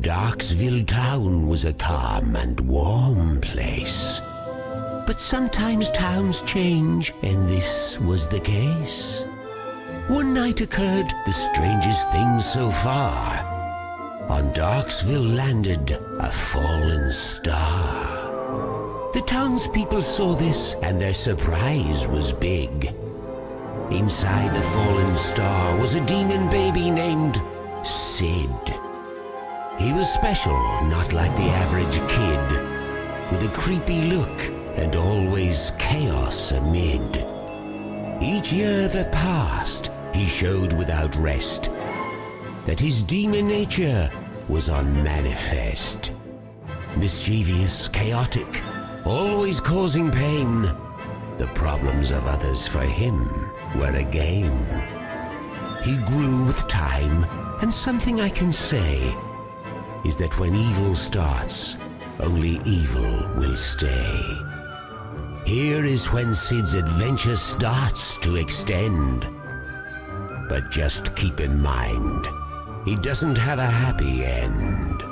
Darkestville town was a calm and warm place. But sometimes towns change, and this was the case. One night occurred the strangest thing so far. On Darkestville landed a fallen star. The townspeople saw this, and their surprise was big. Inside the fallen star was a demon baby named Sid. He was special, not like the average kid, with a creepy look and always chaos amid. Each year that passed, he showed without rest that his demon nature was on manifest. Mischievous, chaotic, always causing pain. The problems of others for him were a game. He grew with time, and something I can say is that when evil starts, only evil will stay. Here is when Sid's adventure starts to extend. But just keep in mind, he doesn't have a happy end.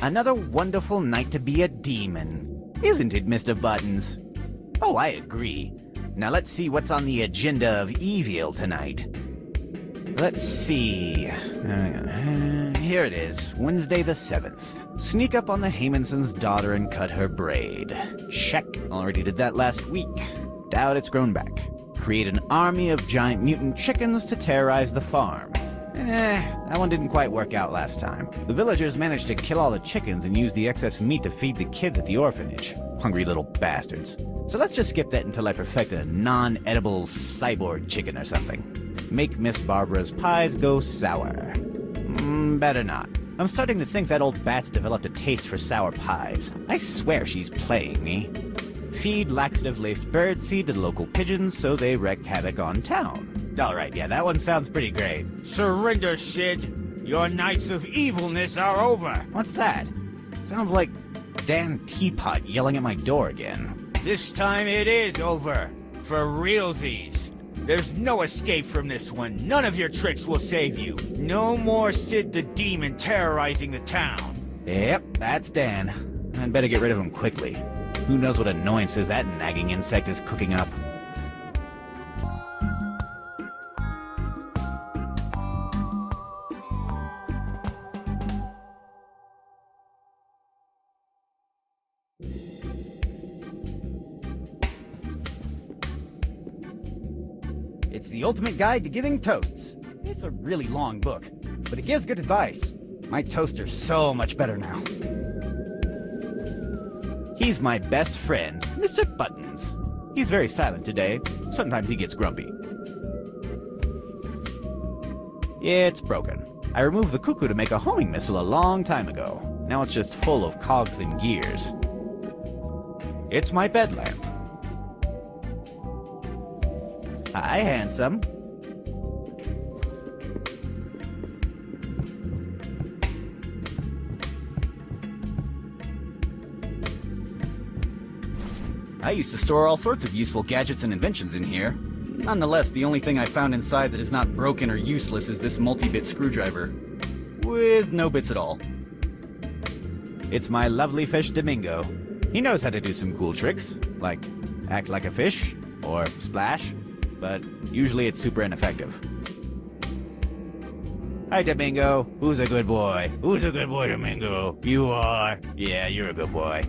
Another wonderful night to be a demon, isn't it, Mr. Buttons? Oh, I agree. Now let's see what's on the agenda of evil tonight. Let's see. Here it is, Wednesday the 7th. Sneak up on the Haymonson's daughter and cut her braid. Check. Already did that last week. Doubt it's grown back. Create an army of giant mutant chickens to terrorize the farm. That one didn't quite work out last time. The villagers managed to kill all the chickens and use the excess meat to feed the kids at the orphanage. Hungry little bastards. So let's just skip that until I perfect a non-edible cyborg chicken or something. Make Miss Barbara's pies go sour. Better not. I'm starting to think that old bat's developed a taste for sour pies. I swear she's playing me. Feed laxative-laced birdseed to the local pigeons so they wreak havoc on town. Alright, yeah, that one sounds pretty great. Surrender, Sid. Your nights of evilness are over. What's that? Sounds like Dan Teapot yelling at my door again. This time it is over. For realsies. There's no escape from this one. None of your tricks will save you. No more Sid the Demon terrorizing the town. Yep, that's Dan. I'd better get rid of him quickly. Who knows what annoyances that nagging insect is cooking up. It's the ultimate guide to giving toasts. It's a really long book, but it gives good advice. My toaster's so much better now. He's my best friend, Mr. Buttons. He's very silent today. Sometimes he gets grumpy. It's broken. I removed the cuckoo to make a homing missile a long time ago. Now it's just full of cogs and gears. It's my bed lamp. Hi, handsome. I used to store all sorts of useful gadgets and inventions in here. Nonetheless, the only thing I found inside that is not broken or useless is this multi-bit screwdriver. With no bits at all. It's my lovely fish Domingo. He knows how to do some cool tricks, like act like a fish, or splash, but usually it's super ineffective. Hi, Domingo. Who's a good boy? Who's a good boy, Domingo? You are. Yeah, you're a good boy.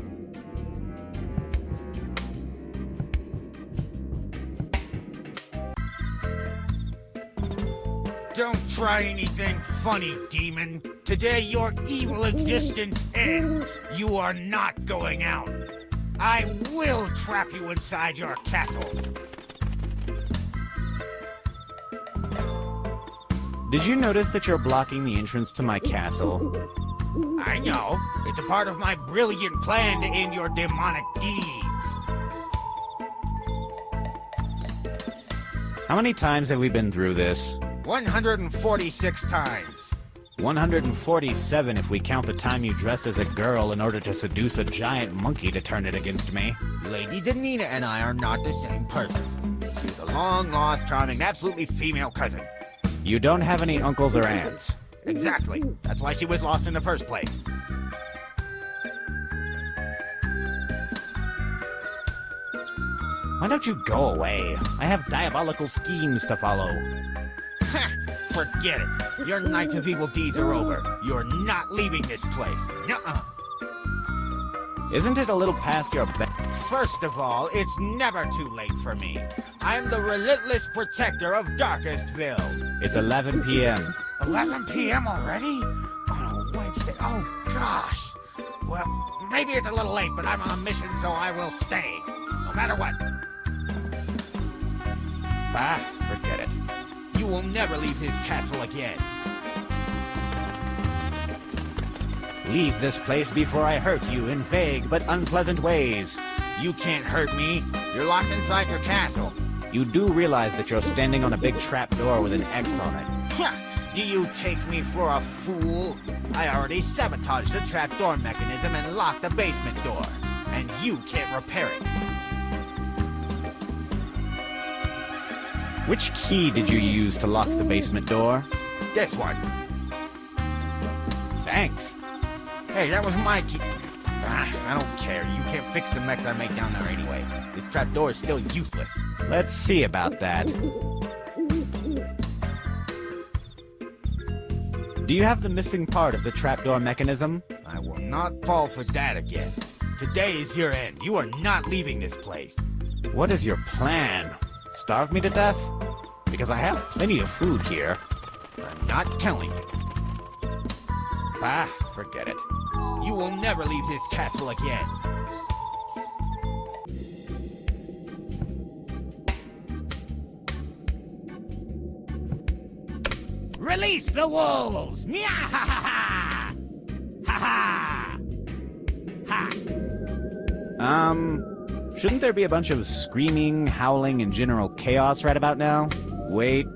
Don't try anything funny, demon. Today your evil existence ends. You are not going out. I will trap you inside your castle. Did you notice that you're blocking the entrance to my castle? I know. It's a part of my brilliant plan to end your demonic deeds. How many times have we been through this? 146 times. 147 if we count the time you dressed as a girl in order to seduce a giant monkey to turn it against me. Lady Danina and I are not the same person. She's a long-lost, charming, absolutely female cousin. You don't have any uncles or aunts. Exactly. That's why she was lost in the first place. Why don't you go away? I have diabolical schemes to follow. Ha! Forget it. Your nights of evil deeds are over. You're not leaving this place. Nuh-uh. Isn't it a little past your bed? First of all, it's never too late for me. I'm the relentless protector of Darkestville. It's 11 p.m. 11 p.m. already? On a Wednesday? Oh, gosh. Well, maybe it's a little late, but I'm on a mission, so I will stay. No matter what. Bah, forget it. You will never leave his castle again. Leave this place before I hurt you in vague but unpleasant ways. You can't hurt me. You're locked inside your castle. You do realize that you're standing on a big trapdoor with an X on it. Do you take me for a fool? I already sabotaged the trapdoor mechanism and locked the basement door. And you can't repair it. Which key did you use to lock the basement door? This one. Thanks. Hey, that was my key. I don't care. You can't fix the mech I make down there anyway. This trapdoor is still useless. Let's see about that. Do you have the missing part of the trapdoor mechanism? I will not fall for that again. Today is your end. You are not leaving this place. What is your plan? Starve me to death? Because I have plenty of food here. I'm not telling you. Ah, forget it. You will never leave this castle again. Release the wolves! Meow! Ha ha ha! Ha ha! Ha! Shouldn't there be a bunch of screaming, howling, and general chaos right about now? Wait,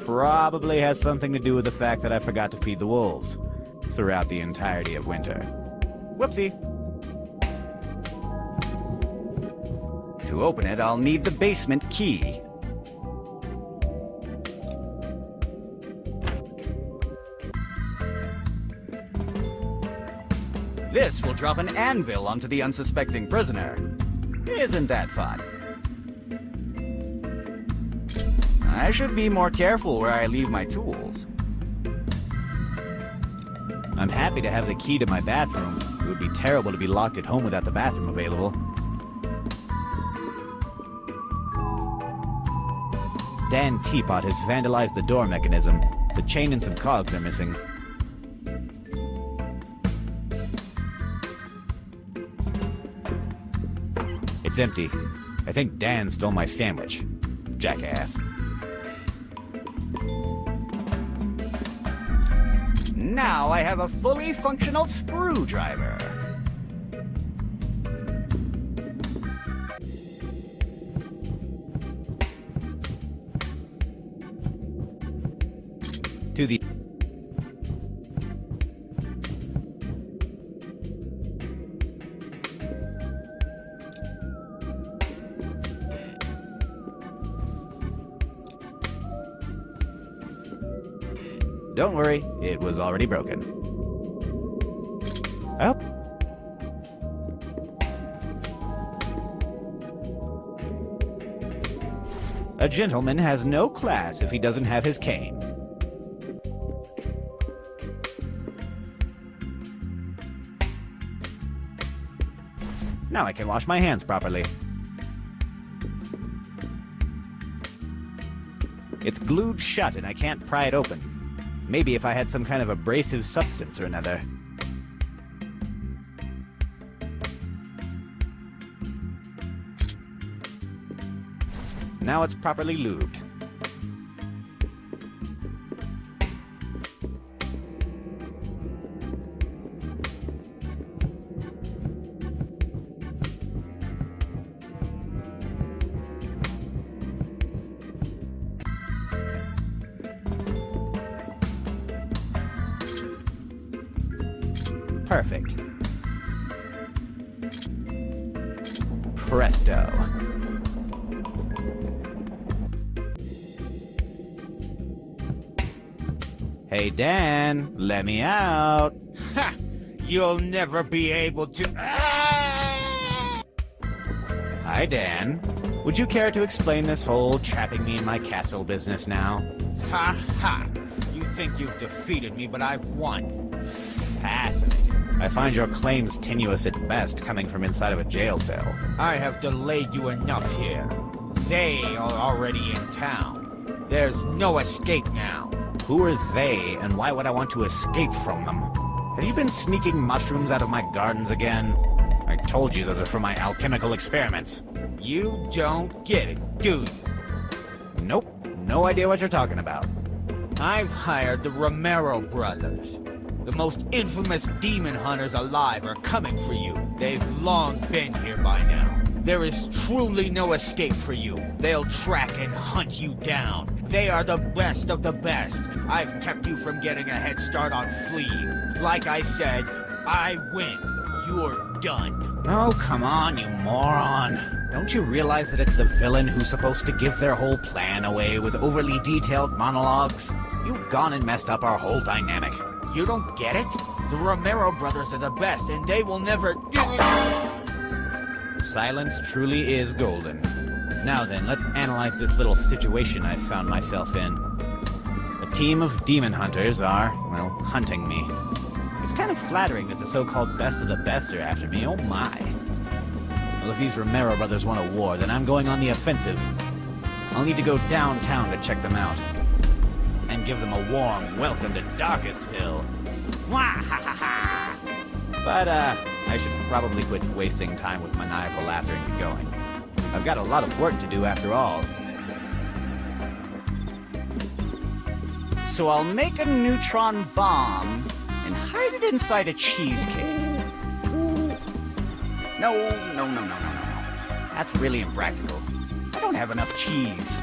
probably has something to do with the fact that I forgot to feed the wolves throughout the entirety of winter. Whoopsie. To open it, I'll need the basement key. This will drop an anvil onto the unsuspecting prisoner. Isn't that fun? I should be more careful where I leave my tools. I'm happy to have the key to my bathroom. It would be terrible to be locked at home without the bathroom available. Dan Teapot has vandalized the door mechanism. The chain and some cogs are missing. It's empty. I think Dan stole my sandwich. Jackass. Now I have a fully functional screwdriver. To the... Don't worry, it was already broken. Oh. A gentleman has no class if he doesn't have his cane. Now I can wash my hands properly. It's glued shut and I can't pry it open. Maybe if I had some kind of abrasive substance or another. Now it's properly lubed. Perfect. Presto. Hey, Dan, let me out. Ha! You'll never be able to. Ah! Hi, Dan. Would you care to explain this whole trapping me in my castle business now? Ha ha! You think you've defeated me, but I've won. Fascinating. I find your claims tenuous at best, coming from inside of a jail cell. I have delayed you enough here. They are already in town. There's no escape now. Who are they, and why would I want to escape from them? Have you been sneaking mushrooms out of my gardens again? I told you those are for my alchemical experiments. You don't get it, do you? Nope, no idea what you're talking about. I've hired the Romero brothers. The most infamous demon hunters alive are coming for you. They've long been here by now. There is truly no escape for you. They'll track and hunt you down. They are the best of the best. I've kept you from getting a head start on fleeing. Like I said, I win. You're done. Oh, come on, you moron. Don't you realize that it's the villain who's supposed to give their whole plan away with overly detailed monologues? You've gone and messed up our whole dynamic. You don't get it? The Romero brothers are the best, and they will never... Silence truly is golden. Now then, let's analyze this little situation I've found myself in. A team of demon hunters are, well, hunting me. It's kind of flattering that the so-called best of the best are after me, oh my. Well, if these Romero brothers want a war, then I'm going on the offensive. I'll need to go downtown to check them out. And give them a warm welcome to Darkestville. Wah-ha-ha-ha! But, I should probably quit wasting time with maniacal laughter and get going. I've got a lot of work to do after all. So I'll make a neutron bomb and hide it inside a cheesecake. No. That's really impractical. I don't have enough cheese.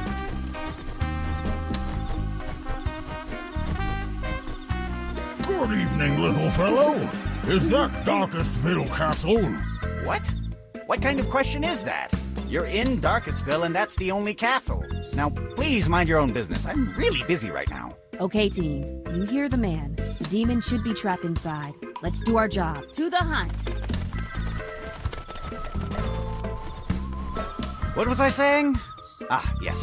Good evening, little fellow. Is that Darkestville Castle? What? What kind of question is that? You're in Darkestville and that's the only castle. Now, please mind your own business. I'm really busy right now. Okay, team. You hear the man. The demon should be trapped inside. Let's do our job. To the hunt! What was I saying? Ah, yes.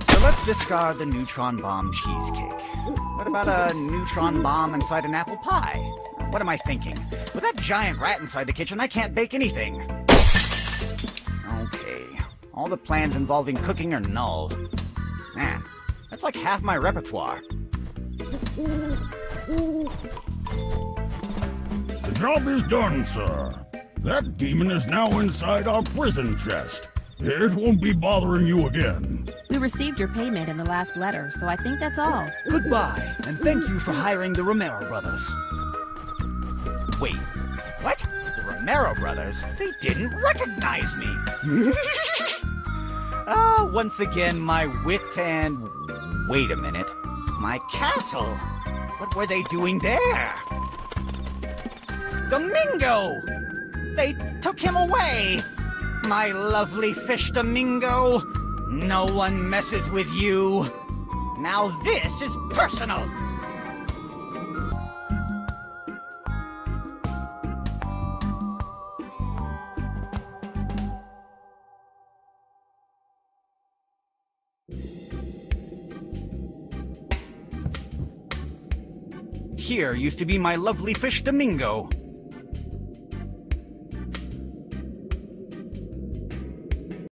So let's discard the neutron bomb cheesecake. What about a neutron bomb inside an apple pie? What am I thinking? With that giant rat inside the kitchen, I can't bake anything. Okay. All the plans involving cooking are null. Man, that's like half my repertoire. The job is done, sir. That demon is now inside our prison chest. It won't be bothering you again. We received your payment in the last letter, so I think that's all. Goodbye, and thank you for hiring the Romero brothers. Wait, what? The Romero brothers? They didn't recognize me. Once again, my wit and... Wait a minute. My castle? What were they doing there? Domingo! They took him away! My lovely fish Domingo! No one messes with you! Now this is personal! Here used to be my lovely fish Domingo.